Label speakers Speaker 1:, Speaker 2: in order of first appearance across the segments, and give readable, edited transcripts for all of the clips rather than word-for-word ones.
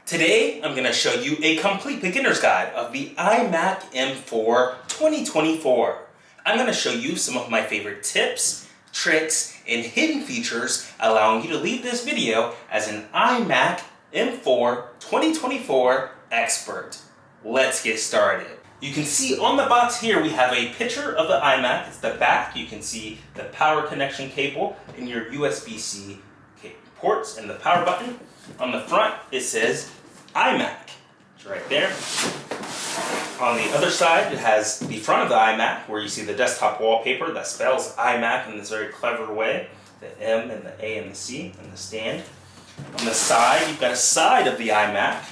Speaker 1: Today, I'm going to show you a complete beginner's guide of the iMac M4 2024. I'm going to show you some of my favorite tips, tricks, and hidden features allowing you to leave this video as an iMac M4 2024 expert. Let's get started. You can see on the box here we have a picture of the iMac. It's the back. You can see the power connection cable and your USB-C ports and the power button. On the front it says iMac. It's right there. On the other side it has the front of the iMac where you see the desktop wallpaper that spells iMac in this very clever way. The M and the A and the C and the stand. On the side you've got a side of the iMac.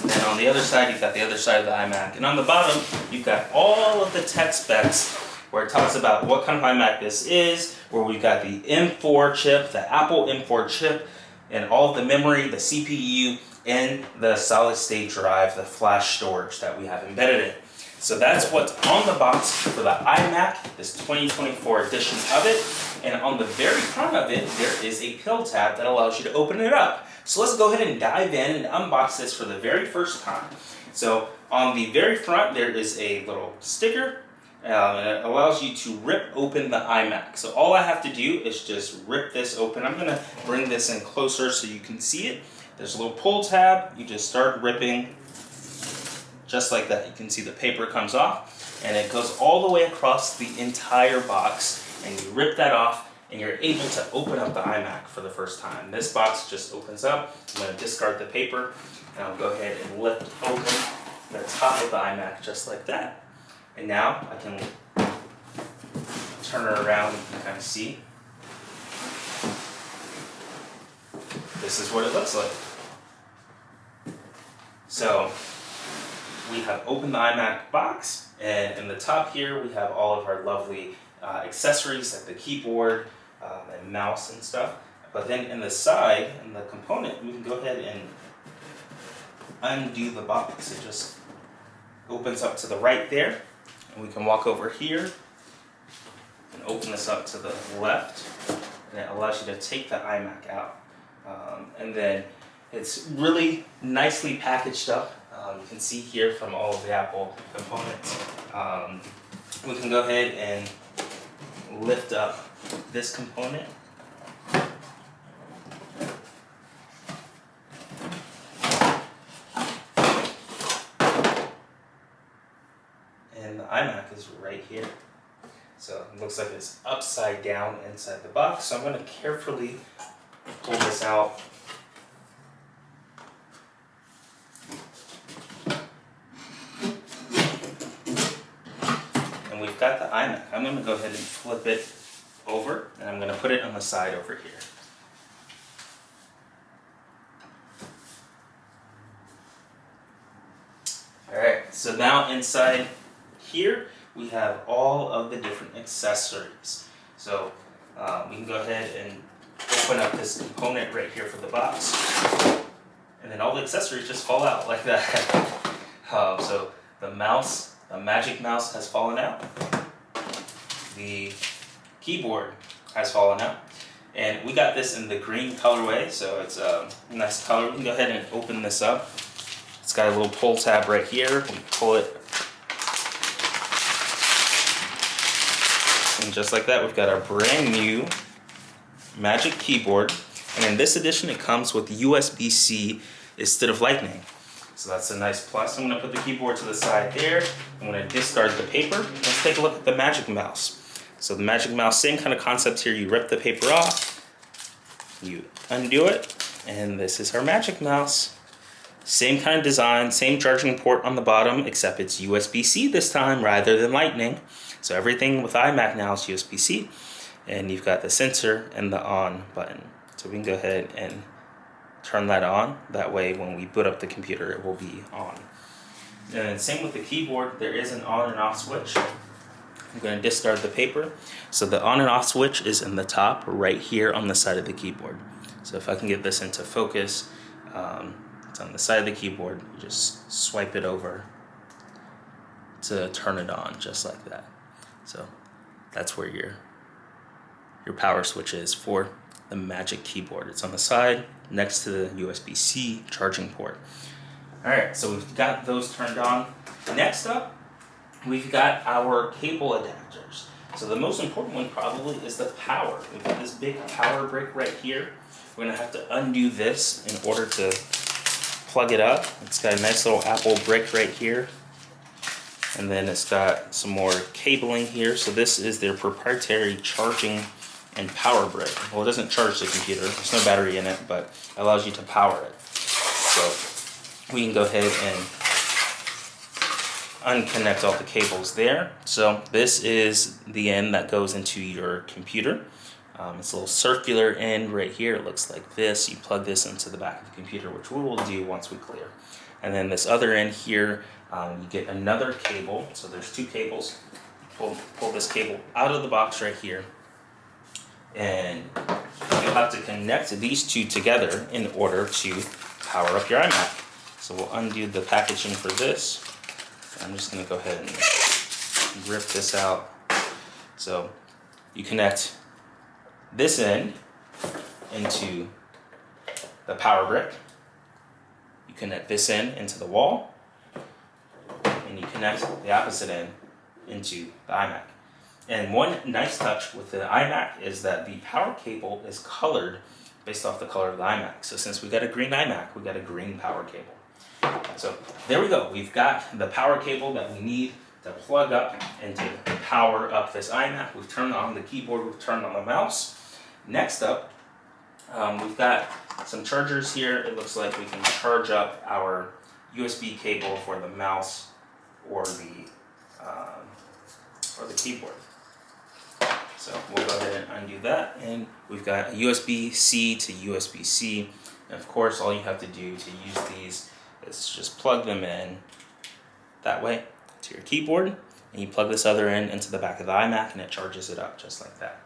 Speaker 1: And then on the other side, you've got the other side of the iMac. And on the bottom, you've got all of the tech specs where it talks about what kind of iMac this is, where we've got the M4 chip, the Apple M4 chip, and all of the memory, the CPU, and the solid state drive, the flash storage that we have embedded in. So that's what's on the box for the iMac, this 2024 edition of it. And on the very front of it, there is a pill tab that allows you to open it up. So let's go ahead and dive in and unbox this for the very first time. So on the very front, there is a little sticker, and it allows you to rip open the iMac. So all I have to do is just rip this open. I'm gonna bring this in closer so you can see it. There's a little pull tab. You just start ripping just like that. You can see the paper comes off, and it goes all the way across the entire box, and you rip that off, and you're able to open up the iMac for the first time. This box just opens up. I'm going to discard the paper, and I'll go ahead and lift open the top of the iMac just like that. And now I can turn it around and you can kind of see. This is what it looks like. So we have opened the iMac box, and in the top here we have all of our lovely accessories like the keyboard, and mouse and stuff. But then in the side, in the component, we can go ahead and undo the box. It just opens up to the right there, and we can walk over here and open this up to the left, and it allows you to take the iMac out. And then it's really nicely packaged up. You can see here from all of the Apple components. We can go ahead and lift up this component. And the iMac is right here. So it looks like it's upside down inside the box. So I'm going to carefully pull this out. And we've got the iMac. I'm going to go ahead and flip it over, and I'm going to put it on the side over here. Alright, so now inside here we have all of the different accessories. So we can go ahead and open up this component right here for the box, and then all the accessories just fall out like that. So the mouse, the magic mouse has fallen out. The keyboard has fallen out, and we got this in the green colorway, so it's a nice color. We can go ahead and open this up. It's got a little pull tab right here. We pull it, and just like that, we've got our brand new Magic keyboard. And in this edition, it comes with USB-C instead of Lightning, so that's a nice plus. I'm going to put the keyboard to the side there. I'm going to discard the paper. Let's take a look at the Magic Mouse. So the Magic Mouse, same kind of concept here. You rip the paper off, you undo it, and this is our Magic Mouse. Same kind of design, same charging port on the bottom, except it's USB-C this time rather than Lightning. So everything with iMac now is USB-C, and you've got the sensor and the on button. So we can go ahead and turn that on. That way when we boot up the computer, it will be on. And same with the keyboard, there is an on and off switch. I'm going to discard the paper. So the on and off switch is in the top right here on the side of the keyboard. So if I can get this into focus, it's on the side of the keyboard. You just swipe it over to turn it on just like that. So that's where your power switch is for the magic keyboard. It's on the side next to the USB-C charging port. Alright, so we've got those turned on. Next up, we've got our cable adapters. So the most important one probably is the power. We've got this big power brick right here. We're going to have to undo this in order to plug it up. It's got a nice little Apple brick right here. And then it's got some more cabling here. So this is their proprietary charging and power brick. Well, it doesn't charge the computer. There's no battery in it, but it allows you to power it. So we can go ahead and unconnect all the cables there. So this is the end that goes into your computer. It's a little circular end right here. It looks like this. You plug this into the back of the computer, which we will do once we clear. And then this other end here, you get another cable. So there's two cables. Pull this cable out of the box right here. And you'll have to connect these two together in order to power up your iMac. So we'll undo the packaging for this. I'm just going to go ahead and rip this out. So you connect this end into the power brick. You connect this end into the wall. And you connect the opposite end into the iMac. And one nice touch with the iMac is that the power cable is colored based off the color of the iMac. So since we got a green iMac, we got a green power cable. So there we go. We've got the power cable that we need to plug up and to power up this iMac. We've turned on the keyboard, we've turned on the mouse. Next up, we've got some chargers here. It looks like we can charge up our USB cable for the mouse or the keyboard. So we'll go ahead and undo that, and we've got a USB-C to USB-C. And of course, all you have to do to use these is just plug them in that way to your keyboard, and you plug this other end into the back of the iMac, and it charges it up just like that.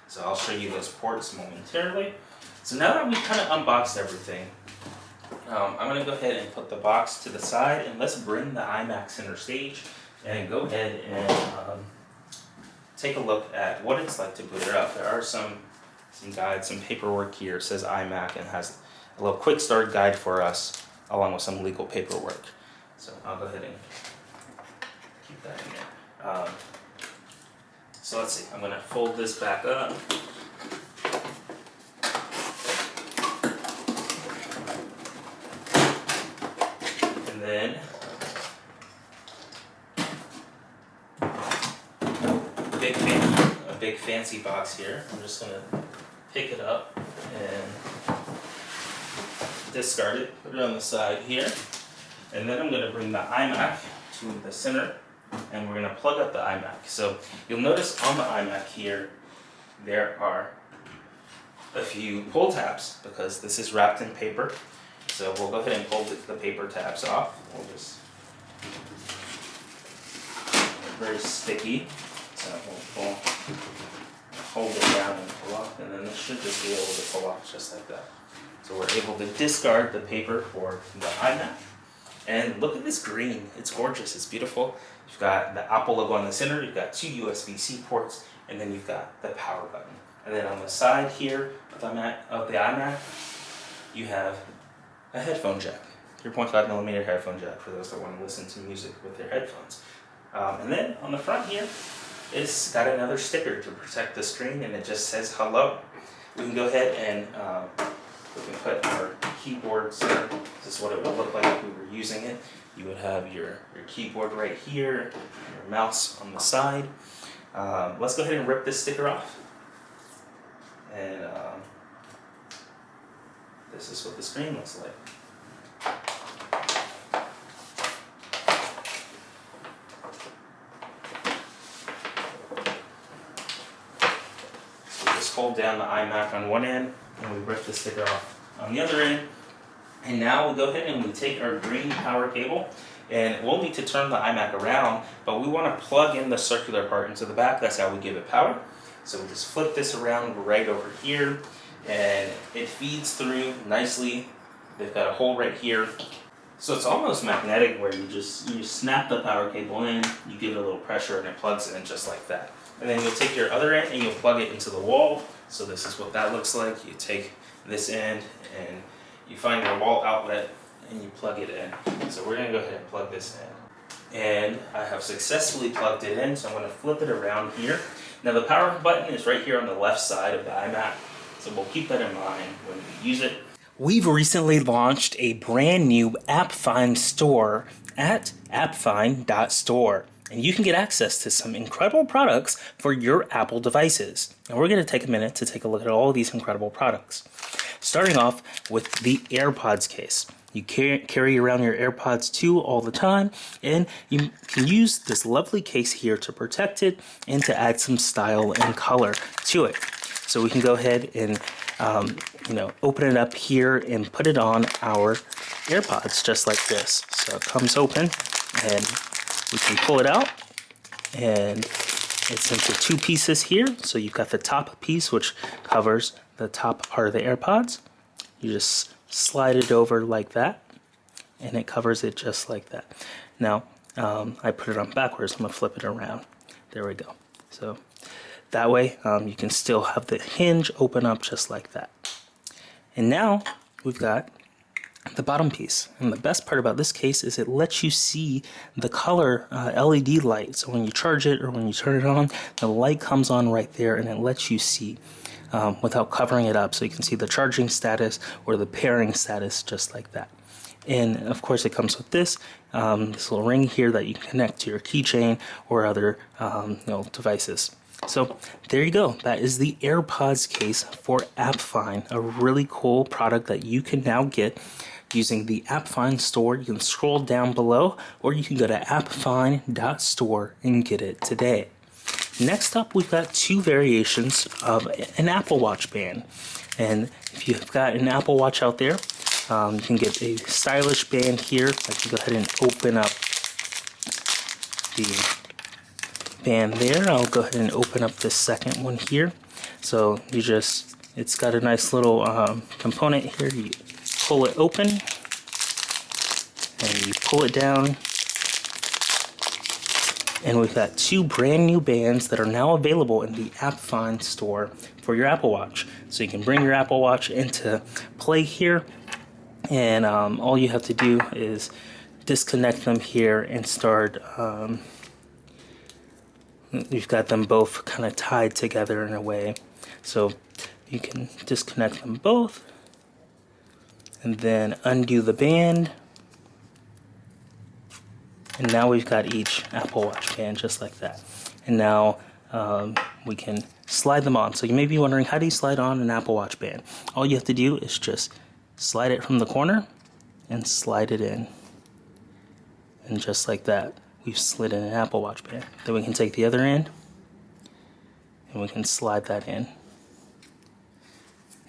Speaker 1: So I'll show you those ports momentarily. So now that we've kind of unboxed everything, I'm going to go ahead and put the box to the side, and let's bring the iMac center stage and go ahead and take a look at what it's like to boot it up. There are some guides, some paperwork here. It says iMac and has a little quick start guide for us along with some legal paperwork. So I'll go ahead and keep that in there. So let's see, I'm going to fold this back up. And then a big fancy box here. I'm just going to pick it up and discard it, put it on the side here. And then I'm going to bring the iMac to the center, and we're going to plug up the iMac. So you'll notice on the iMac here, there are a few pull tabs because this is wrapped in paper. So we'll go ahead and pull the paper tabs off. We'll just, very sticky. So we'll hold it down and pull off, and then this should just be able to pull off just like that. So we're able to discard the paper for the iMac. And look at this green, it's gorgeous, it's beautiful. You've got the Apple logo on the center, you've got two USB-C ports, and then you've got the power button. And then on the side here of the iMac, you have a headphone jack, 3.5mm headphone jack for those that want to listen to music with their headphones. And then on the front here, it's got another sticker to protect the screen, and it just says hello. We can go ahead and we can put our keyboard center. This is what it would look like if we were using it. You would have your keyboard right here, your mouse on the side. Let's go ahead and rip this sticker off. And this is what the screen looks like. So we just hold down the iMac on one end, and we rip the sticker off on the other end. And now we'll go ahead and we take our green power cable, and we'll need to turn the iMac around, but we want to plug in the circular part into the back. That's how we give it power. So we just flip this around right over here, and it feeds through nicely. They've got a hole right here. So it's almost magnetic, where you snap the power cable in, you give it a little pressure, and it plugs in just like that. And then you'll take your other end and you'll plug it into the wall So this is what that looks like. You take this end and you find your wall outlet and you plug it in. So we're gonna go ahead and plug this in. And I have successfully plugged it in, so I'm gonna flip it around here. Now the power button is right here on the left side of the iMac, so we'll keep that in mind when we use it. We've recently launched a brand new AppFind Store at appfind.store. And you can get access to some incredible products for your Apple devices. And we're going to take a minute to take a look at all of these incredible products. Starting off with the AirPods case. You carry around your AirPods 2 all the time, and you can use this lovely case here to protect it and to add some style and color to it. So we can go ahead and open it up here and put it on our AirPods just like this. So it comes open and we can pull it out, and it's into two pieces here. So you've got the top piece, which covers the top part of the AirPods. You just slide it over like that, and it covers it just like that. Now, I put it on backwards. I'm gonna flip it around. There we go. So that way, you can still have the hinge open up just like that. And now we've got the bottom piece, and the best part about this case is it lets you see the color LED light. So when you charge it or when you turn it on, the light comes on right there, and it lets you see without covering it up, so you can see the charging status or the pairing status just like that. And of course it comes with this little ring here that you can connect to your keychain or other devices. So there you go. That is the AirPods case for AppFind, a really cool product that you can now get using the AppFind Store. You can scroll down below, or you can go to appfind.store and get it today. Next up, we've got two variations of an Apple Watch band. And if you've got an Apple Watch out there, you can get a stylish band here. I can go ahead and open up the band there. I'll go ahead and open up the second one here. So it's got a nice little component here. You pull it open and you pull it down, and we've got two brand new bands that are now available in the AppFind Store for your Apple Watch. So you can bring your Apple Watch into play here, and all you have to do is disconnect them here and start. You've got them both kind of tied together in a way, so you can disconnect them both and then undo the band, and now we've got each Apple Watch band just like that. And now we can slide them on. So you may be wondering, how do you slide on an Apple Watch band? All you have to do is just slide it from the corner and slide it in, and just like that, we've slid in an Apple Watch band. Then we can take the other end and we can slide that in.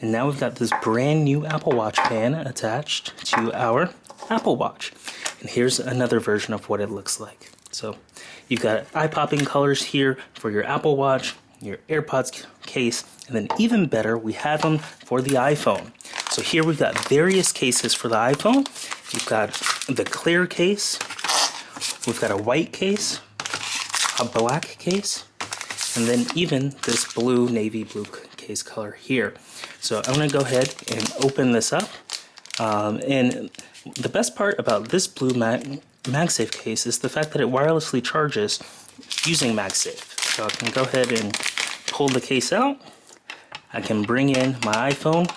Speaker 1: And now we've got this brand new Apple Watch band attached to our Apple Watch. And here's another version of what it looks like. So you've got eye-popping colors here for your Apple Watch, your AirPods case, and then even better, we have them for the iPhone. So here we've got various cases for the iPhone. You've got the clear case, we've got a white case, a black case, and then even this navy blue case color here. So I'm going to go ahead and open this up. And the best part about this blue MagSafe case is the fact that it wirelessly charges using MagSafe. So I can go ahead and pull the case out. I can bring in my iPhone,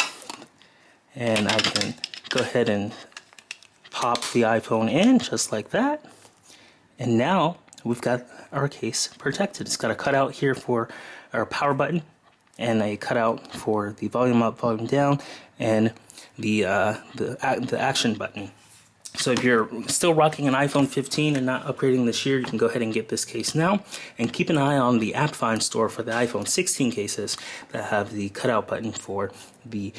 Speaker 1: and I can go ahead and pop the iPhone in just like that. And now we've got our case protected. It's got a cutout here for our power button, and a cutout for the volume up, volume down, and the action button. So if you're still rocking an iPhone 15 and not upgrading this year, you can go ahead and get this case now. And keep an eye on the AppFind Store for the iPhone 16 cases that have the cutout button for the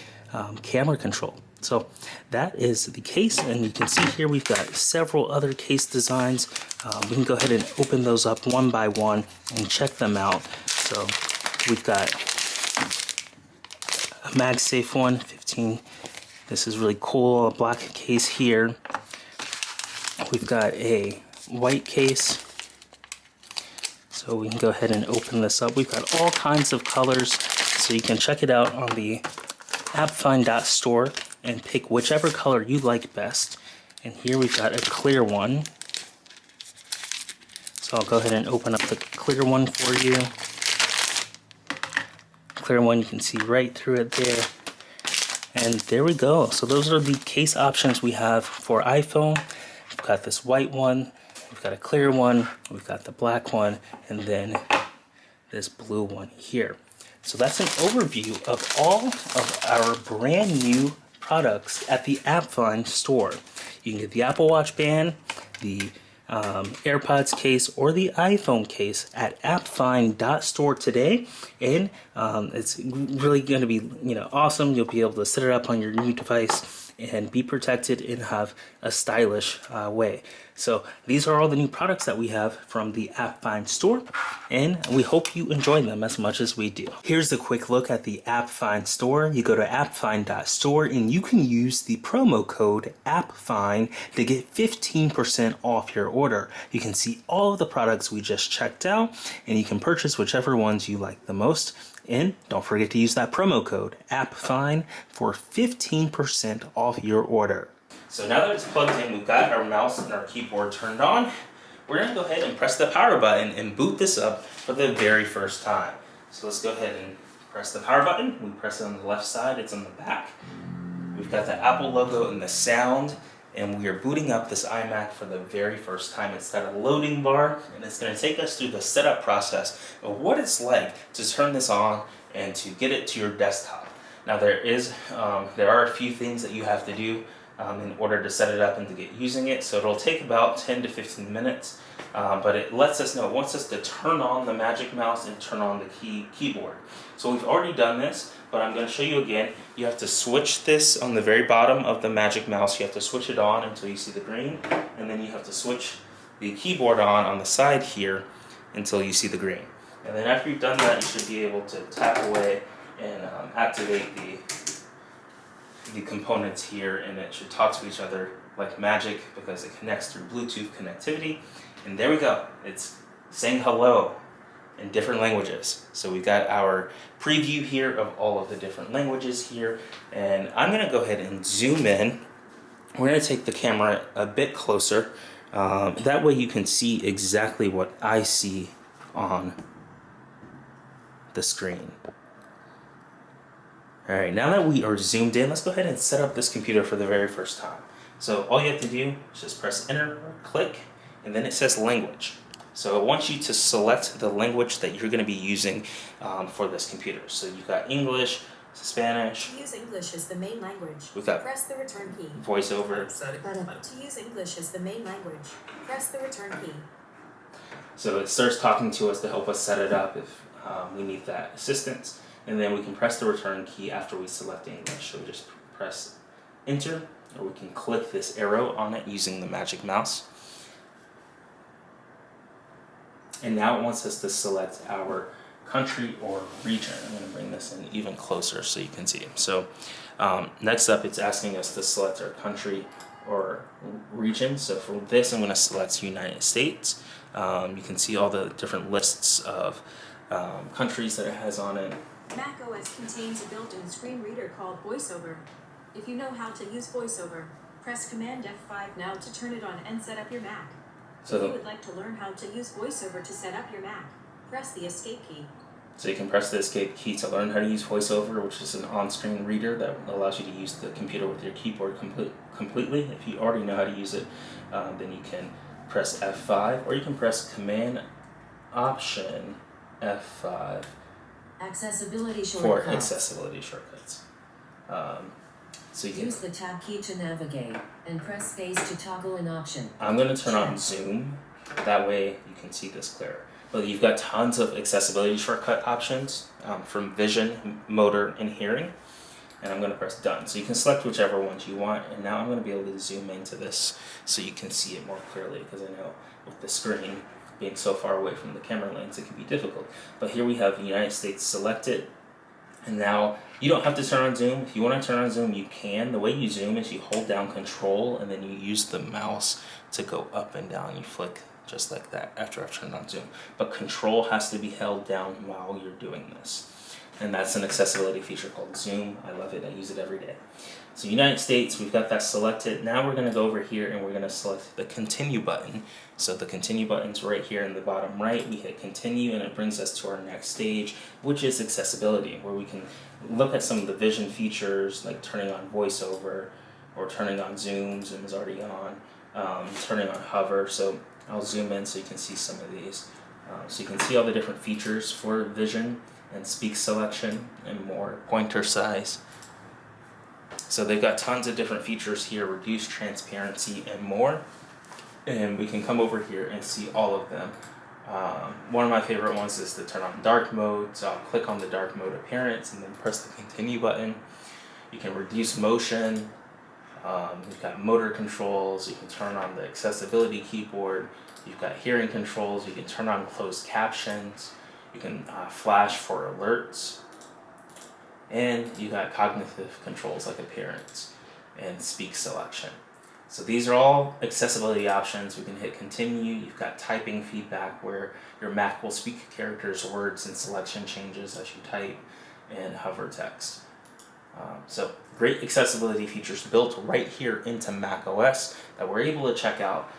Speaker 1: camera control. So that is the case, and you can see here we've got several other case designs. We can go ahead and open those up one by one and check them out. So we've got a MagSafe one, 15. This is really cool, a black case here. We've got a white case. So we can go ahead and open this up. We've got all kinds of colors. So you can check it out on the AppFind.store and pick whichever color you like best. And here we've got a clear one. So I'll go ahead and open up the clear one for you. Clear one, you can see right through it there. And there we go. So those are the case options we have for iPhone. We've got this white one, we've got a clear one, we've got the black one, and then this blue one here. So that's an overview of all of our brand new products at the AppFind store. You can get the Apple Watch band, the AirPods case, or the iPhone case at appfind.store today, and it's really going to be awesome. You'll be able to set it up on your new device and be protected and have a stylish way. So these are all the new products that we have from the AppFind store, and we hope you enjoy them as much as we do. Here's a quick look at the AppFind store. You go to appfind.store and you can use the promo code AppFind to get 15% off your order. You can see all of the products we just checked out, and you can purchase whichever ones you like the most. And don't forget to use that promo code AppFind for 15% off your order. So now that it's plugged in, we've got our mouse and our keyboard turned on. We're going to go ahead and press the power button and boot this up for the very first time. So let's go ahead and press the power button. We press it on the left side, it's on the back. We've got the Apple logo and the sound, and we are booting up this iMac for the very first time. It's got a loading bar, and it's going to take us through the setup process of what it's like to turn this on and to get it to your desktop. Now there are a few things that you have to do in order to set it up and to get using it. So it'll take about 10 to 15 minutes, but it lets us know, it wants us to turn on the Magic Mouse and turn on the keyboard. So we've already done this, but I'm going to show you again. You have to switch this on the very bottom of the Magic Mouse. You have to switch it on until you see the green, and then you have to switch the keyboard on the side here until you see the green. And then after you've done that, you should be able to tap away and activate the components here, and it should talk to each other like magic because it connects through Bluetooth connectivity. And there we go. It's saying hello in different languages. So we've got our preview here of all of the different languages here, and I'm going to go ahead and zoom in. We're going to take the camera a bit closer. That way you can see exactly what I see on the screen. Alright, now that we are zoomed in, let's go ahead and set up this computer for the very first time. So all you have to do is just press enter or click, and then it says language. So it wants you to select the language that you're going to be using for this computer. So you've got English, Spanish.
Speaker 2: To use English as the main language,
Speaker 1: We've got
Speaker 2: press the return key.
Speaker 1: VoiceOver.
Speaker 2: To use English as the main language, press the return key.
Speaker 1: So it starts talking to us to help us set it up if we need that assistance. And then we can press the return key after we select English. So we just press enter, or we can click this arrow on it using the Magic Mouse. And now it wants us to select our country or region. I'm going to bring this in even closer so you can see. So next up, it's asking us to select our country or region. So for this, I'm going to select United States. You can see all the different lists of countries that it has on it.
Speaker 2: Mac OS contains a built-in screen reader called VoiceOver. If you know how to use VoiceOver, press Command F5 now to turn it on and set up your Mac. If you would like to learn how to use VoiceOver to set up your Mac, press the Escape key.
Speaker 1: So you can press the Escape key to learn how to use VoiceOver, which is an on-screen reader that allows you to use the computer with your keyboard completely. If you already know how to use it, then you can press F5, or you can press Command Option F5
Speaker 2: for
Speaker 1: accessibility shortcuts. So you can
Speaker 2: use the Tab key to navigate, and press space to toggle an option.
Speaker 1: I'm going to turn on zoom. That way you can see this clearer. But you've got tons of accessibility shortcut options from vision, motor, and hearing. And I'm going to press done. So you can select whichever ones you want. And now I'm going to be able to zoom into this so you can see it more clearly, because I know with the screen being so far away from the camera lens, it can be difficult. But here we have the United States selected. And now you don't have to turn on zoom. If you want to turn on zoom, you can. The way you zoom is you hold down Control and then you use the mouse to go up and down. You flick just like that after I've turned on zoom. But Control has to be held down while you're doing this. and that's an accessibility feature called Zoom. I love it. I use it every day. So United States, we've got that selected. Now we're going to go over here and we're going to select the continue button. So the continue button's right here in the bottom right. We hit continue and it brings us to our next stage, which is accessibility, where we can look at some of the vision features like turning on voiceover or turning on Zoom. Zoom is already on. Turning on hover. So I'll zoom in so you can see some of these. So you can see all the different features for vision and speak selection and more, pointer size. So they've got tons of different features here, reduced transparency and more. And we can come over here and see all of them. One of my favorite ones is to turn on dark mode. So I'll click on the dark mode appearance and then press the continue button. You can reduce motion. You've got motor controls. You can turn on the accessibility keyboard. You've got hearing controls. You can turn on closed captions. You can flash for alerts. And you got cognitive controls like appearance and speak selection. So these are all accessibility options. We can hit continue. You've got typing feedback where your Mac will speak characters, words, and selection changes as you type, and hover text. So great accessibility features built right here into Mac OS that we're able to check out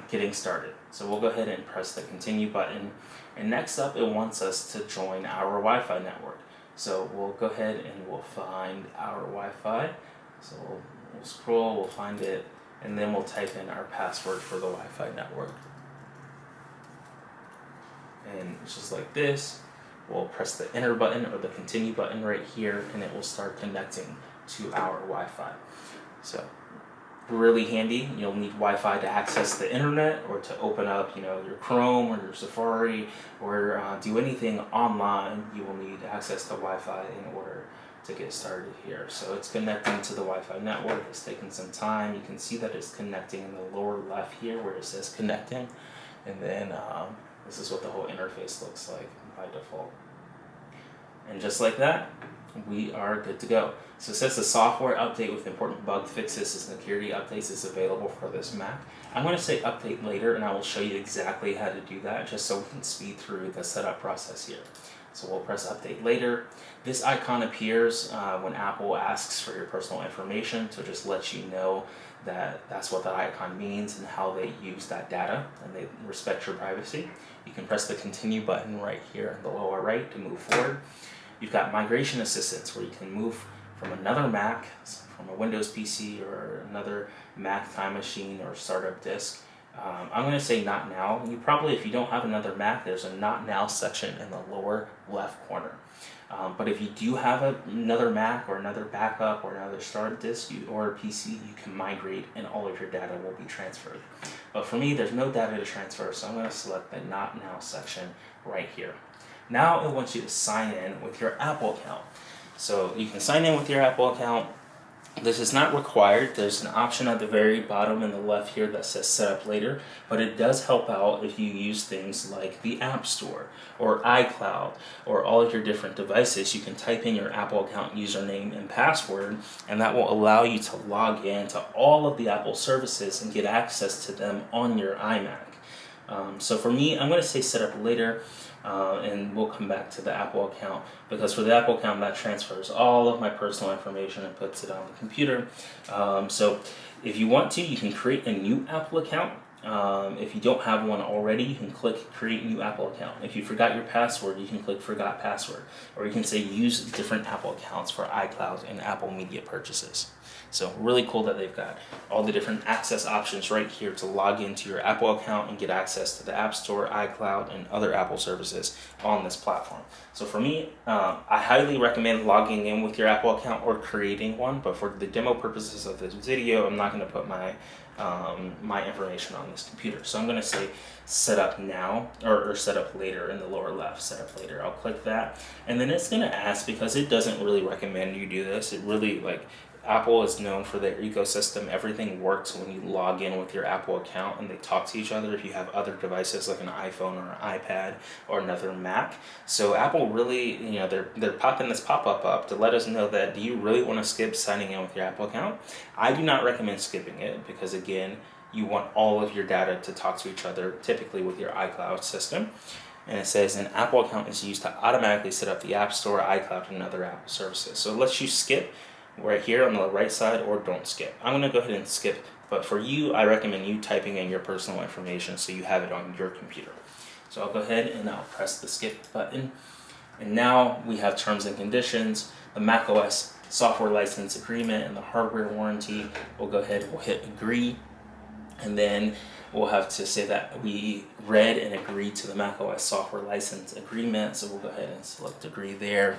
Speaker 1: getting started. So we'll go ahead and press the continue button. And next up, it wants us to join our Wi-Fi network. So we'll go ahead and we'll find our Wi-Fi. So we'll scroll, we'll find it, and then we'll type in our password for the Wi-Fi network. And it's just like this. We'll press the enter button or the continue button right here, and it will start connecting to our Wi-Fi. So really handy. You'll need Wi-Fi to access the internet or to open up, your Chrome or your Safari or do anything online. You will need access to Wi-Fi in order to get started here. So it's connecting to the Wi-Fi network. It's taking some time. You can see that it's connecting in the lower left here where it says connecting, and then this is what the whole interface looks like by default. And just like that, we are good to go. So it says the software update with important bug fixes and security updates is available for this Mac. I'm going to say update later, and I will show you exactly how to do that just so we can speed through the setup process here. So we'll press update later. This icon appears when Apple asks for your personal information to just let you know that that's what that icon means and how they use that data, and they respect your privacy. You can press the continue button right here in the lower right to move forward. You've got migration assistance where you can move from another Mac, from a Windows PC or another Mac time machine or startup disk. I'm going to say not now. If you don't have another Mac, there's a not now section in the lower left corner. But if you do have another Mac or another backup or another startup disk or a PC, you can migrate and all of your data will be transferred. But for me, there's no data to transfer, so I'm going to select the not now section right here. Now it wants you to sign in with your Apple account. So you can sign in with your Apple account. This is not required. There's an option at the very bottom in the left here that says set up later, but it does help out if you use things like the App Store or iCloud or all of your different devices. You can type in your Apple account username and password, and that will allow you to log in to all of the Apple services and get access to them on your iMac. So for me, I'm going to say set up later. And we'll come back to the Apple account, because for the Apple account that transfers all of my personal information and puts it on the computer. So if you want to, you can create a new Apple account. If you don't have one already, you can click create new Apple account. If you forgot your password, you can click forgot password, or you can say use different Apple accounts for iCloud and Apple Media purchases. So really cool that they've got all the different access options right here to log into your Apple account and get access to the App Store, iCloud, and other Apple services on this platform. So for me, I highly recommend logging in with your Apple account or creating one, but for the demo purposes of this video, I'm not going to put my information on this computer. So I'm going to say set up now or set up later in the lower left, set up later. I'll click that, and then it's going to ask, because it doesn't really recommend you do this. It really, Apple is known for their ecosystem. Everything works when you log in with your Apple account and they talk to each other if you have other devices like an iPhone or an iPad or another Mac. So Apple really, they're popping this pop-up up to let us know that, do you really want to skip signing in with your Apple account? I do not recommend skipping it, because again, you want all of your data to talk to each other, typically with your iCloud system. and it says an Apple account is used to automatically set up the App Store, iCloud, and other Apple services. So it lets you skip right here on the right side, or don't skip. I'm going to go ahead and skip, but for you, I recommend you typing in your personal information so you have it on your computer. So I'll go ahead and I'll press the skip button. And now we have terms and conditions, the macOS software license agreement, and the hardware warranty. We'll go ahead and we'll hit agree. And then we'll have to say that we read and agreed to the macOS software license agreement. So we'll go ahead and select agree there.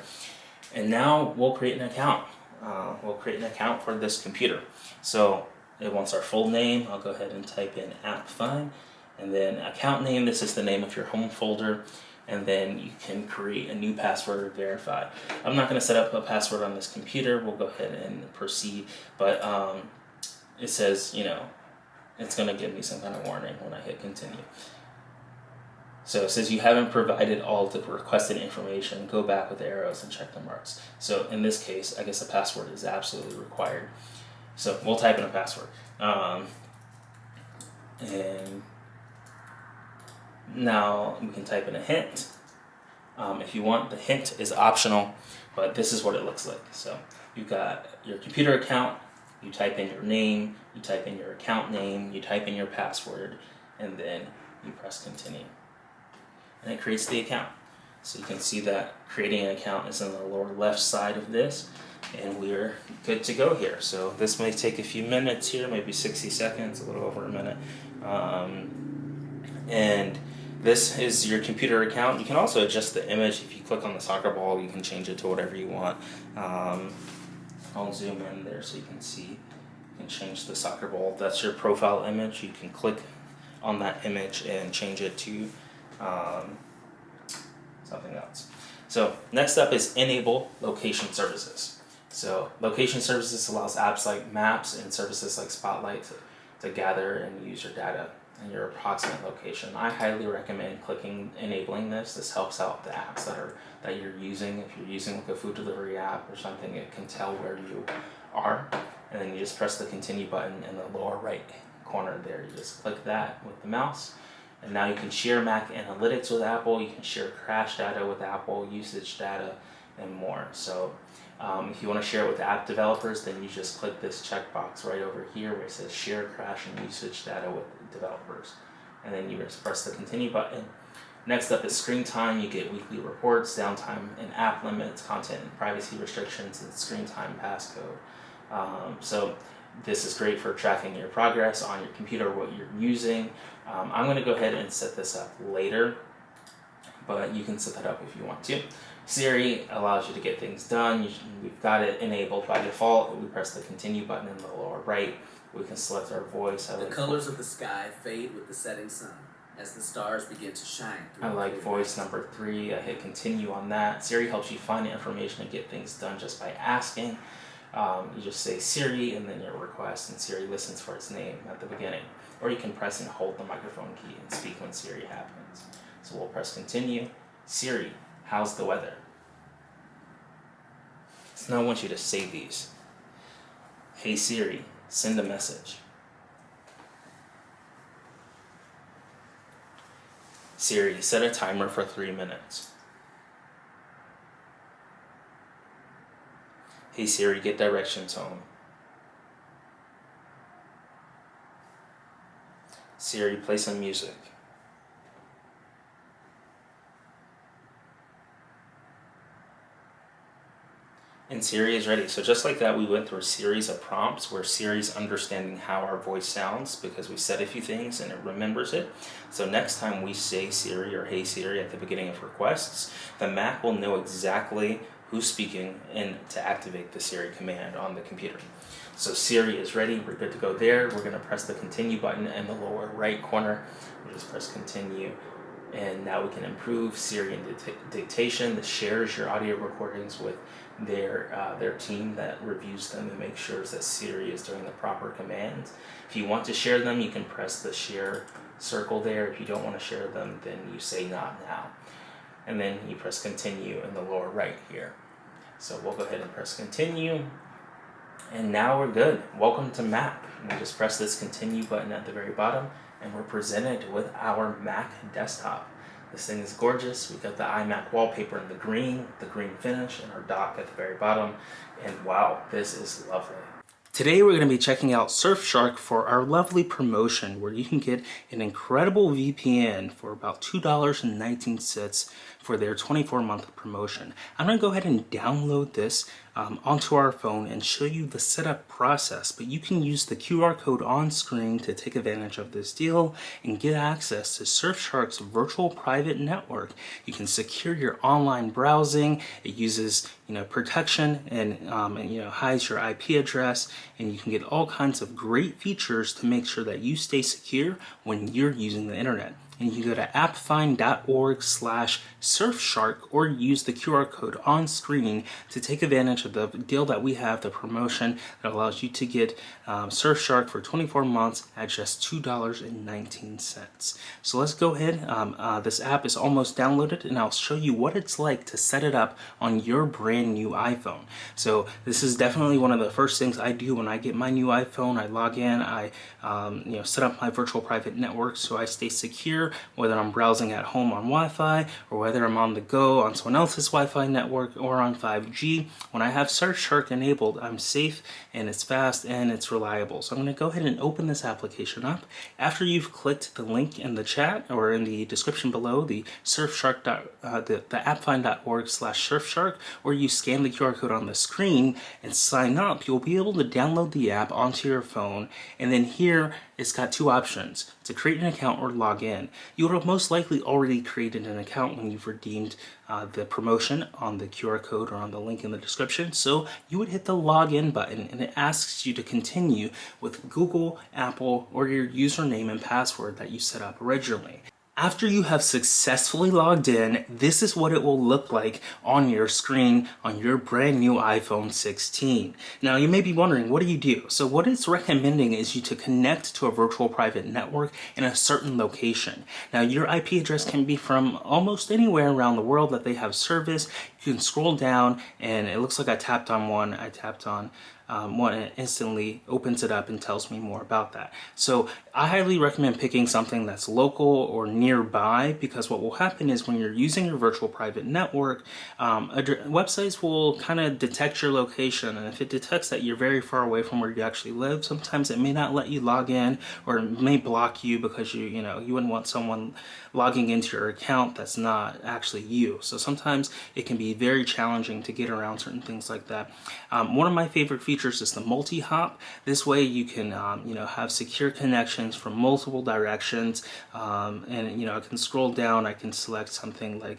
Speaker 1: And now we'll create an account. We'll create an account for this computer. So it wants our full name. I'll go ahead and type in AppFind. And then account name, this is the name of your home folder. And then you can create a new password or verify. I'm not going to set up a password on this computer. We'll go ahead and proceed. But it says, it's going to give me some kind of warning when I hit continue. So it says you haven't provided all the requested information. Go back with the arrows and check the marks. So in this case, I guess a password is absolutely required. So we'll type in a password. And now we can type in a hint. If you want, the hint is optional, but this is what it looks like. So you've got your computer account, you type in your name, you type in your account name, you type in your password, and then you press continue. And it creates the account. So you can see that creating an account is in the lower left side of this, and we're good to go here. So this may take a few minutes here, maybe 60 seconds, a little over a minute. And this is your computer account. You can also adjust the image. If you click on the soccer ball, you can change it to whatever you want. I'll zoom in there so you can see. You can change the soccer ball. That's your profile image. You can click on that image and change it to something else. So next up is enable location services. So location services allows apps like Maps and services like Spotlight to gather and use your data and your approximate location. I highly recommend enabling this. This helps out the apps that you're using. If you're using like a food delivery app or something, it can tell where you are. And then you just press the continue button in the lower right corner there. You just click that with the mouse. And now you can share Mac Analytics with Apple, you can share crash data with Apple, usage data, and more. So if you want to share it with app developers, then you just click this checkbox right over here where it says share crash and usage data with developers. And then you just press the continue button. Next up is screen time. You get weekly reports, downtime and app limits, content and privacy restrictions, and screen time passcode. So this is great for tracking your progress on your computer, what you're using. I'm going to go ahead and set this up later, but you can set that up if you want to. Siri allows you to get things done. We've got it enabled by default. We press the continue button in the lower right. We can select our voice.
Speaker 3: The colors of the sky fade with the setting sun as the stars begin to shine.
Speaker 1: I like voice number 3. I hit continue on that. Siri helps you find information and get things done just by asking. You just say Siri and then your request, and Siri listens for its name at the beginning. Or you can press and hold the microphone key and speak when Siri happens. So we'll press continue. Siri, how's the weather? So now I want you to save these. Hey Siri, send a message. Siri, set a timer for 3 minutes. Hey Siri, get directions home. Siri, play some music. And Siri is ready. So just like that, we went through a series of prompts where Siri's understanding how our voice sounds because we said a few things and it remembers it. So next time we say Siri or Hey Siri at the beginning of requests, the Mac will know exactly who's speaking and to activate the Siri command on the computer. So Siri is ready. We're good to go there. We're going to press the continue button in the lower right corner. We'll just press continue. And now we can improve Siri and dictation. That shares your audio recordings with their team that reviews them and makes sure that Siri is doing the proper commands. If you want to share them, you can press the share circle there. If you don't want to share them, then you say not now. And then you press continue in the lower right here. So we'll go ahead and press continue. And now we're good. Welcome to Map. We just press this continue button at the very bottom and we're presented with our Mac desktop. This thing is gorgeous. We've got the iMac wallpaper in the green finish, and our dock at the very bottom. And wow, this is lovely. Today we're going to be checking out Surfshark for our lovely promotion where you can get an incredible VPN for about $2.19 for their 24-month promotion. I'm going to go ahead and download this onto our phone and show you the setup process, but you can use the QR code on screen to take advantage of this deal and get access to Surfshark's virtual private network. You can secure your online browsing. It uses protection and hides your IP address, and you can get all kinds of great features to make sure that you stay secure when you're using the internet. And you can go to appfind.org/Surfshark or use the QR code on screen to take advantage of the deal that we have, the promotion that allows you to get Surfshark for 24 months at just $2.19. So let's go ahead. This app is almost downloaded, and I'll show you what it's like to set it up on your brand new iPhone. So this is definitely one of the first things I do when I get my new iPhone. I log in, I set up my virtual private network so I stay secure, whether I'm browsing at home on Wi-Fi or whether I'm on the go on someone else's Wi-Fi network or on 5G. When I have Surfshark enabled, I'm safe and it's fast and it's reliable. So I'm going to go ahead and open this application up. After you've clicked the link in the chat or in the description below, the Surfshark, the appfind.org/Surfshark, or you scan the QR code on the screen and sign up, you'll be able to download the app onto your phone. And then here it's got two options: to create an account or log in. You would have most likely already created an account when you've redeemed the promotion on the QR code or on the link in the description. So you would hit the login button, and it asks you to continue with Google, Apple, or your username and password that you set up originally. After you have successfully logged in, this is what it will look like on your screen on your brand new iPhone 16. Now you may be wondering, what do you do? So what it's recommending is you to connect to a virtual private network in a certain location. Now your IP address can be from almost anywhere around the world that they have service. You can scroll down, and it looks like I tapped on one. I tapped on one, and it instantly opens it up and tells me more about that. So I highly recommend picking something that's local or nearby, because what will happen is when you're using your virtual private network, websites will kind of detect your location, and if it detects that you're very far away from where you actually live, sometimes it may not let you log in, or it may block you because you wouldn't want someone logging into your account that's not actually you. So sometimes it can be very challenging to get around certain things like that. One of my favorite features is the multi-hop. This way you can have secure connections from multiple directions, and I can scroll down. I can select something like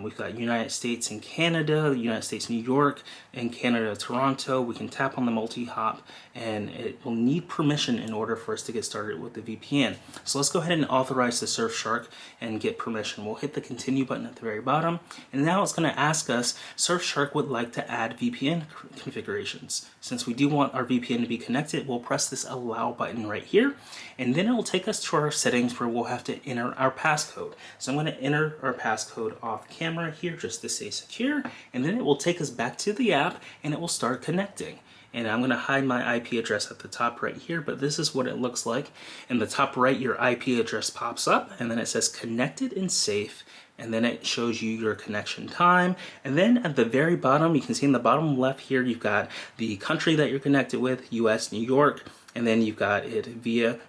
Speaker 1: we've got United States and Canada, United States, New York, and Canada, Toronto. We can tap on the multi-hop, and it will need permission in order for us to get started with the VPN. So let's go ahead and authorize the Surfshark and get permission. We'll hit the continue button at the very bottom, and now it's going to ask us, Surfshark would like to add VPN configurations. Since we do want our VPN to be connected, we'll press this allow button right here, and then it will take us to our settings where we'll have to enter our passcode. So I'm going to enter our passcode off camera here just to stay secure, and then it will take us back to the app and it will start connecting. And I'm going to hide my IP address at the top right here, but this is what it looks like. In the top right, your IP address pops up, and then it says connected and safe, and then it shows you your connection time. And then at the very bottom, you can see in the bottom left here, you've got the country that you're connected with, US, New York, and then you've got it via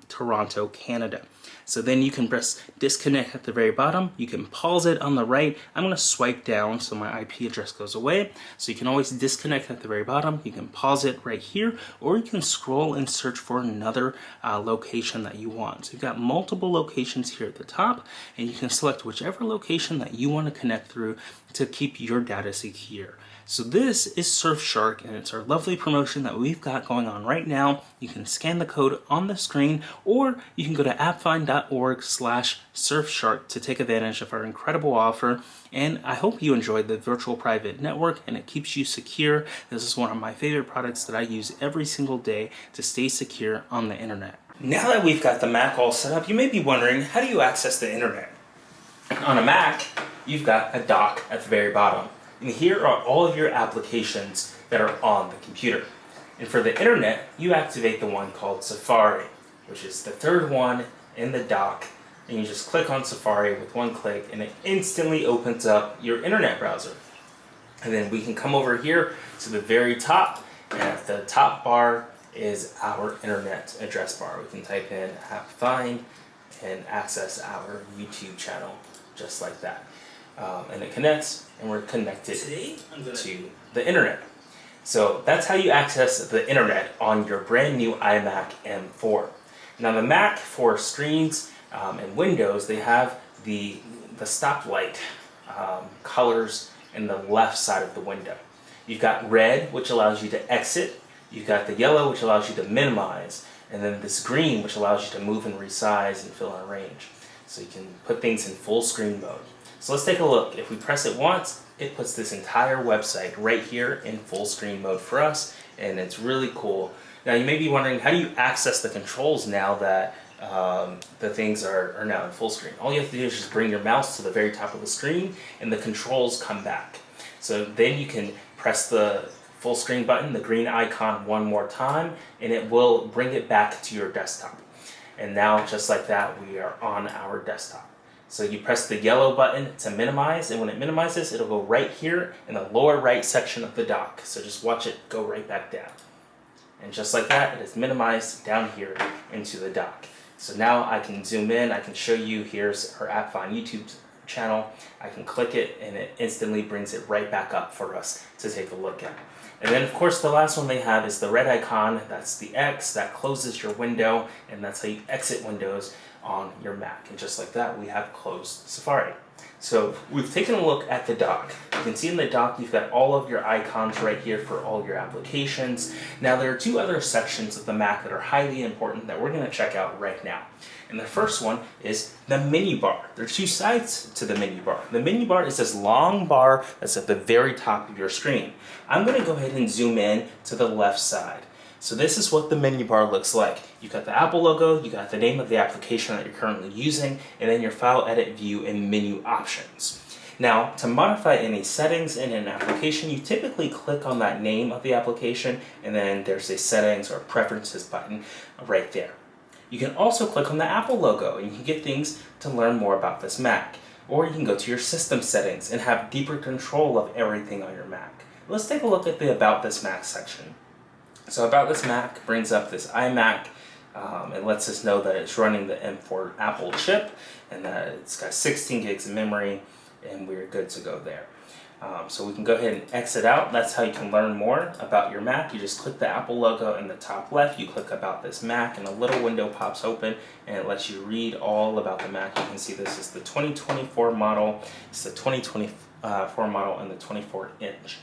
Speaker 1: Toronto, Canada. So then you can press disconnect at the very bottom. You can pause it on the right. I'm going to swipe down so my IP address goes away. So you can always disconnect at the very bottom. You can pause it right here, or you can scroll and search for another location that you want. So you've got multiple locations here at the top, and you can select whichever location that you want to connect through to keep your data secure. So this is Surfshark, and it's our lovely promotion that we've got going on right now. You can scan the code on the screen, or you can go to appfind.org/Surfshark to take advantage of our incredible offer. And I hope you enjoyed the virtual private network and it keeps you secure. This is one of my favorite products that I use every single day to stay secure on the internet. Now that we've got the Mac all set up, you may be wondering, how do you access the internet? On a Mac, you've got a dock at the very bottom. And here are all of your applications that are on the computer. And for the internet, you activate the one called Safari, which is the third one in the dock and you just click on Safari with one click and it instantly opens up your internet browser. And then we can come over here to the very top, and at the top bar is our internet address bar. We can type in AppFind and access our YouTube channel just like that. And it connects, and we're connected to the internet. So that's how you access the internet on your brand new iMac M4. Now the Mac for screens and Windows, they have the stoplight colors in the left side of the window. You've got red, which allows you to exit. You've got the yellow, which allows you to minimize. And then this green, which allows you to move and resize and fill and arrange. So you can put things in full screen mode. So let's take a look. If we press it once, it puts this entire website right here in full screen mode for us. And it's really cool. Now you may be wondering, how do you access the controls now that the things are now in full screen? All you have to do is just bring your mouse to the very top of the screen and the controls come back. So then you can press the full screen button, the green icon, one more time, and it will bring it back to your desktop. And now, just like that, we are on our desktop. So you press the yellow button to minimize, and when it minimizes, it'll go right here in the lower right section of the dock. So just watch it go right back down. And just like that, it is minimized down here into the dock. So now I can zoom in, I can show you, here's our AppFind YouTube channel. I can click it and it instantly brings it right back up for us to take a look at. And then of course the last one they have is the red icon. That's the X that closes your window, and that's how you exit Windows on your Mac. And just like that, we have closed Safari. So we've taken a look at the dock. You can see in the dock you've got all of your icons right here for all your applications. Now there are two other sections of the Mac that are highly important that we're going to check out right now. And the first one is the menu bar. There are two sides to the menu bar. The menu bar is this long bar that's at the very top of your screen. I'm going to go ahead and zoom in to the left side. So this is what the menu bar looks like. You've got the Apple logo, you got the name of the application that you're currently using, and then your file, edit, view, and menu options. Now, to modify any settings in an application, you typically click on that name of the application, and then there's a settings or preferences button right there. You can also click on the Apple logo, and you can get things to learn more about this Mac. Or you can go to your system settings and have deeper control of everything on your Mac. Let's take a look at the About This Mac section. So About This Mac brings up this iMac. It lets us know that it's running the M4 Apple chip and that it's got 16 gigs of memory, and we're good to go there. So we can go ahead and exit out. That's how you can learn more about your Mac. You just click the Apple logo in the top left, you click About This Mac, and a little window pops open and it lets you read all about the Mac. You can see this is the 2024 model, it's the 2024 model and the 24-inch.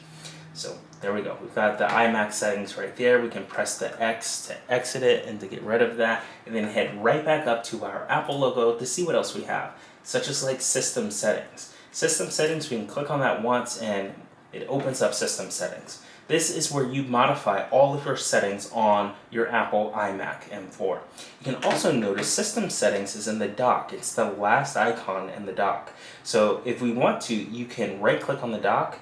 Speaker 1: So there we go. We've got the iMac settings right there. We can press the X to exit it and to get rid of that, and then head right back up to our Apple logo to see what else we have, such as like system settings. System settings, we can click on that once and it opens up system settings. This is where you modify all of your settings on your Apple iMac M4. You can also notice system settings is in the dock. It's the last icon in the dock. So if we want to, you can right click on the dock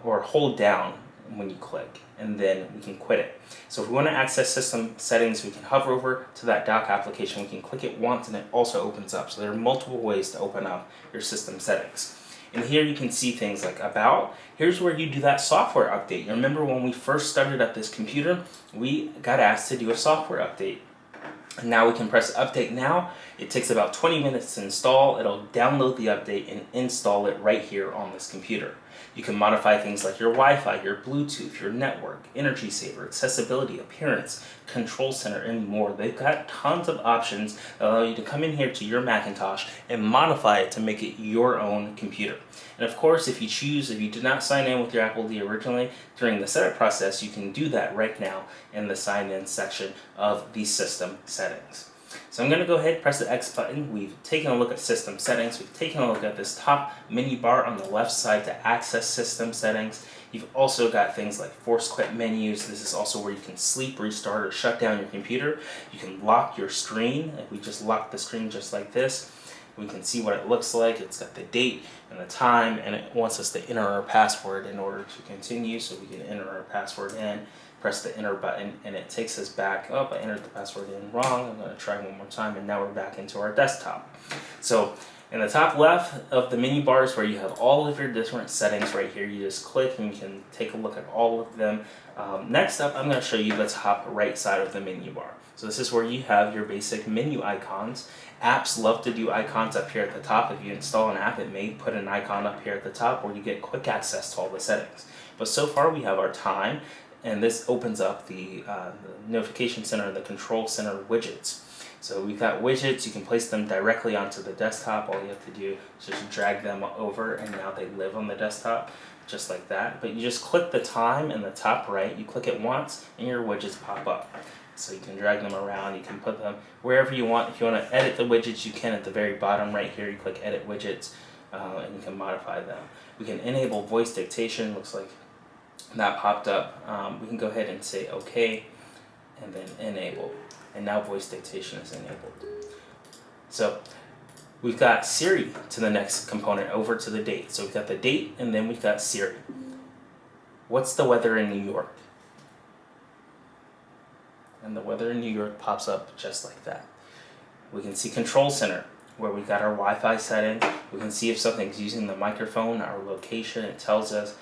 Speaker 1: or hold down when you click, and then we can quit it. So if we want to access system settings, we can hover over to that dock application, we can click it once and it also opens up. So there are multiple ways to open up your system settings. And here you can see things like About. Here's where you do that software update. You remember when we first started up this computer, we got asked to do a software update. And now we can press Update Now. It takes about 20 minutes to install. It'll download the update and install it right here on this computer. You can modify things like your Wi-Fi, your Bluetooth, your network, energy saver, accessibility, appearance, control center, and more. They've got tons of options that allow you to come in here to your Macintosh and modify it to make it your own computer. And of course, if you did not sign in with your Apple ID originally during the setup process, you can do that right now in the sign in section of the system settings. So I'm going to go ahead and press the X button. We've taken a look at system settings. We've taken a look at this top menu bar on the left side to access system settings. You've also got things like force quit menus. This is also where you can sleep, restart, or shut down your computer. You can lock your screen. If we just lock the screen just like this, we can see what it looks like. It's got the date and the time, and it wants us to enter our password in order to continue. So we can enter our password in, press the enter button, and it takes us back. Oh, I entered the password in wrong. I'm going to try one more time, and now we're back into our desktop. So in the top left of the menu bar is where you have all of your different settings right here. You just click and you can take a look at all of them. Next up, I'm going to show you the top right side of the menu bar. So this is where you have your basic menu icons. Apps love to do icons up here at the top. If you install an app, it may put an icon up here at the top where you get quick access to all the settings. But so far we have our time, and this opens up the notification center and the control center widgets. So we've got widgets, you can place them directly onto the desktop. All you have to do is just drag them over, and now they live on the desktop, just like that. But you just click the time in the top right, you click it once, and your widgets pop up. So you can drag them around, you can put them wherever you want. If you want to edit the widgets, you can at the very bottom right here. You click edit widgets, and you can modify them. We can enable voice dictation, looks like that popped up. We can go ahead and say OK, and then enable. And now voice dictation is enabled. So we've got Siri to the next component, over to the date. So we've got the date, and then we've got Siri. What's the weather in New York? And the weather in New York pops up just like that. We can see Control Center, where we've got our Wi-Fi settings. We can see if something's using the microphone, our location. It tells us,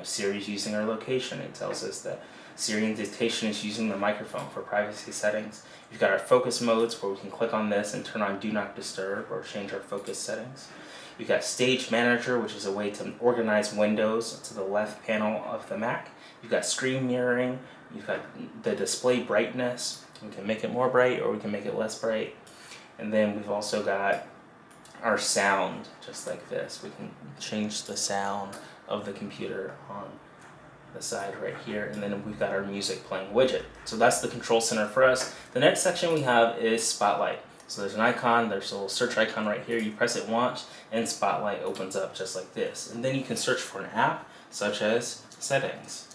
Speaker 1: Siri's using our location. It tells us that Siri and dictation is using the microphone for privacy settings. We've got our focus modes, where we can click on this and turn on Do Not Disturb or change our focus settings. We've got Stage Manager, which is a way to organize windows to the left panel of the Mac. You've got screen mirroring. You've got the display brightness. We can make it more bright or we can make it less bright. And then we've also got our sound, just like this. We can change the sound of the computer on the side right here, and then we've got our music playing widget. So that's the control center for us. The next section we have is Spotlight. So there's an icon, there's a little search icon right here. You press it once and Spotlight opens up just like this. And then you can search for an app such as Settings.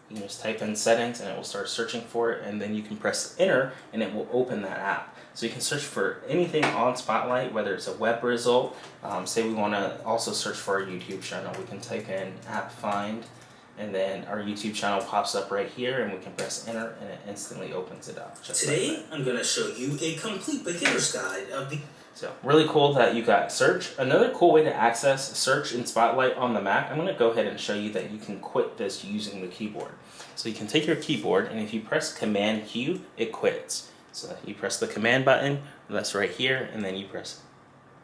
Speaker 1: You can just type in Settings and it will start searching for it, and then you can press enter and it will open that app. So you can search for anything on Spotlight, whether it's a web result. Say we want to also search for our YouTube channel. We can type in AppFind, and then our YouTube channel pops up right here, and we can press enter and it instantly opens it up.
Speaker 4: Today,
Speaker 1: like
Speaker 4: I'm going to show you a complete beginner's guide of the...
Speaker 1: So really cool that you got search. Another cool way to access search in Spotlight on the Mac, I'm going to go ahead and show you that you can quit this using the keyboard. So you can take your keyboard, and if you press Command Q, it quits. So you press the command button, that's right here, and then you press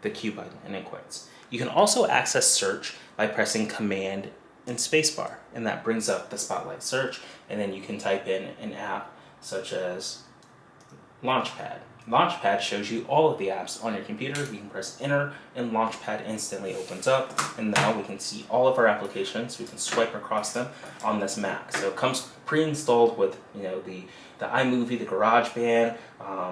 Speaker 1: the Q button and it quits. You can also access search by pressing Command and spacebar, and that brings up the Spotlight search, and then you can type in an app such as Launchpad. Launchpad shows you all of the apps on your computer. You can press enter and Launchpad instantly opens up, and now we can see all of our applications. We can swipe across them on this Mac. So it comes pre-installed with the iMovie, the GarageBand,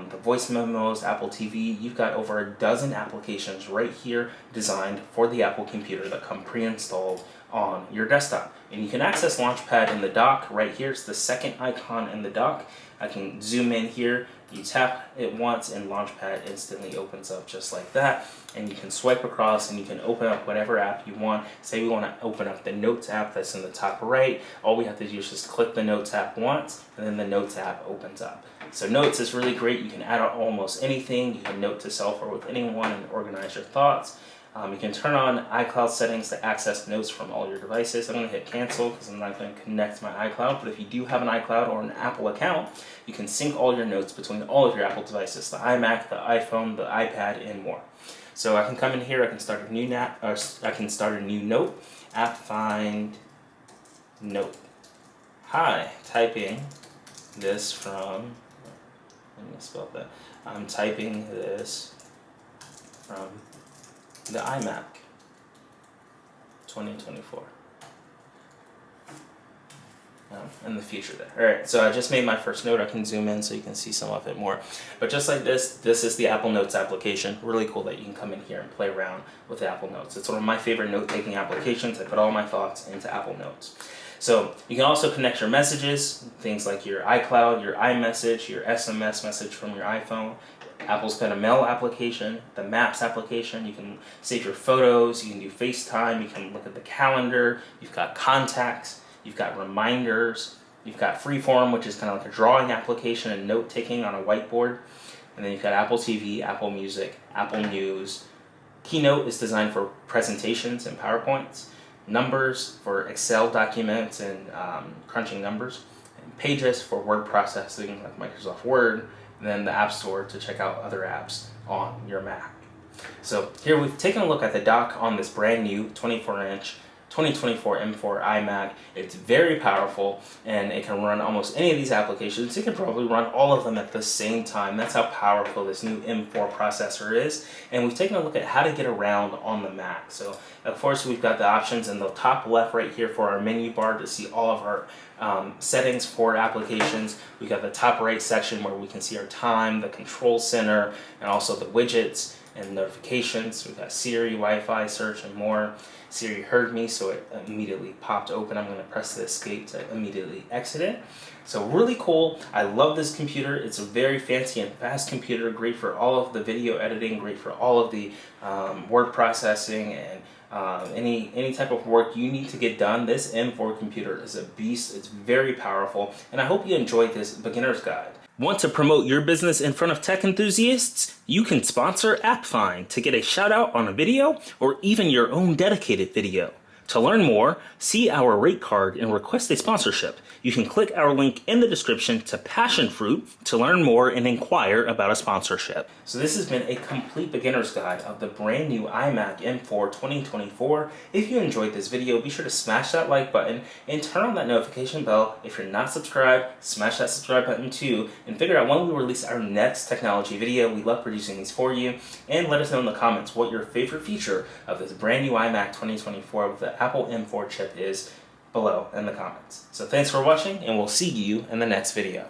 Speaker 1: the voice memos, Apple TV. You've got over a dozen applications right here designed for the Apple computer that come pre-installed on your desktop. And you can access Launchpad in the dock. Right here, it's the second icon in the dock. I can zoom in here, you tap it once and Launchpad instantly opens up just like that, and you can swipe across and you can open up whatever app you want. Say we want to open up the Notes app that's in the top right. All we have to do is just click the Notes app once, and then the Notes app opens up. So Notes is really great. You can add almost anything. You can note to self or with anyone and organize your thoughts. You can turn on iCloud settings to access notes from all your devices. I'm going to hit cancel because I'm not going to connect my iCloud, but if you do have an iCloud or an Apple account, you can sync all your notes between all of your Apple devices, the iMac, the iPhone, the iPad, and more. So I can come in here, I can start a new note, AppFind note. Hi, typing this from, let me spell that, I'm typing this from the iMac 2024. And the future there. Alright, so I just made my first note. I can zoom in so you can see some of it more. But just like this is the Apple Notes application. Really cool that you can come in here and play around with Apple Notes. It's one of my favorite note-taking applications. I put all my thoughts into Apple Notes. So you can also connect your messages, things like your iCloud, your iMessage, your SMS message from your iPhone. Apple's got a mail application, the Maps application. You can save your photos, you can do FaceTime, you can look at the calendar, you've got contacts, you've got reminders, You've got Freeform, which is kind of like a drawing application and note-taking on a whiteboard. And then you've got Apple TV, Apple Music, Apple News. Keynote is designed for presentations and PowerPoints. Numbers for Excel documents and crunching numbers. And Pages for word processing like Microsoft Word. And then the App Store to check out other apps on your Mac. So here we've taken a look at the dock on this brand new 24-inch 2024 M4 iMac. It's very powerful and it can run almost any of these applications. It can probably run all of them at the same time. That's how powerful this new M4 processor is. And we've taken a look at how to get around on the Mac. So of course we've got the options in the top left right here for our menu bar to see all of our settings for applications. We've got the top right section where we can see our time, the control center, and also the widgets and notifications. We've got Siri, Wi-Fi, search, and more. Siri heard me, so it immediately popped open. I'm going to press the escape to immediately exit it. So really cool. I love this computer. It's a very fancy and fast computer, great for all of the video editing, great for all of the word processing and any type of work you need to get done. This M4 computer is a beast. It's very powerful, and I hope you enjoyed this beginner's guide. Want to promote your business in front of tech enthusiasts? You can sponsor AppFind to get a shout out on a video or even your own dedicated video. To learn more, see our rate card and request a sponsorship. You can click our link in the description to Passion Fruit to learn more and inquire about a sponsorship. So this has been a complete beginner's guide of the brand new iMac M4 2024. If you enjoyed this video, be sure to smash that like button and turn on that notification bell. If you're not subscribed, smash that subscribe button too, and figure out when we release our next technology video. We love producing these for you. And let us know in the comments what your favorite feature of this brand new iMac 2024 with the Apple M4 chip is below in the comments. So thanks for watching, and we'll see you in the next video.